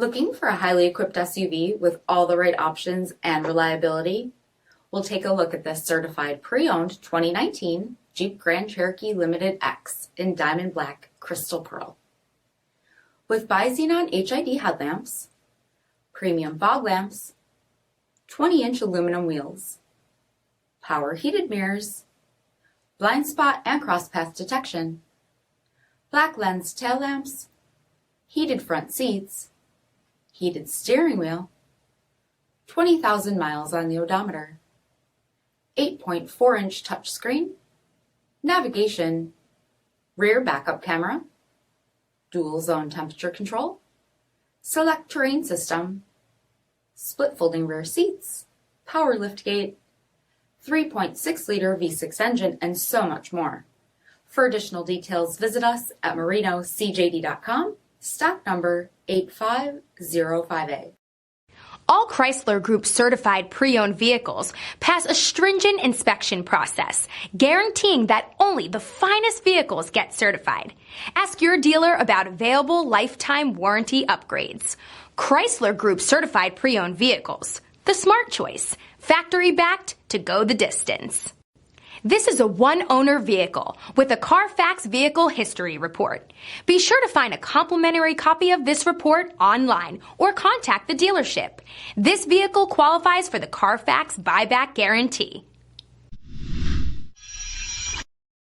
Looking for a highly equipped SUV with all the right options and reliability? We'll take a look at this certified pre-owned 2019 Jeep Grand Cherokee Limited X in Diamond Black Crystal Pearl. With BI-XENON HID headlamps, premium fog lamps, 20-inch aluminum wheels, power heated mirrors, blind spot and cross-path detection, black lens tail lamps, heated front seats, heated steering wheel, 20,000 miles on the odometer, 8.4-inch touchscreen, navigation, rear backup camera, dual zone temperature control, SELEC-TERRAIN system, split folding rear seats, power liftgate, 3.6-liter V6 engine, and so much more. For additional details, visit us at marinocjd.com, stock number 85058. All Chrysler Group certified pre-owned vehicles pass a stringent inspection process, guaranteeing that only the finest vehicles get certified. Ask your dealer about available lifetime warranty upgrades. Chrysler Group certified pre-owned vehicles, the smart choice, factory backed to go the distance. This is a one-owner vehicle with a CARFAX vehicle history report. Be sure to find a complimentary copy of this report online or contact the dealership. This vehicle qualifies for the CARFAX buyback guarantee.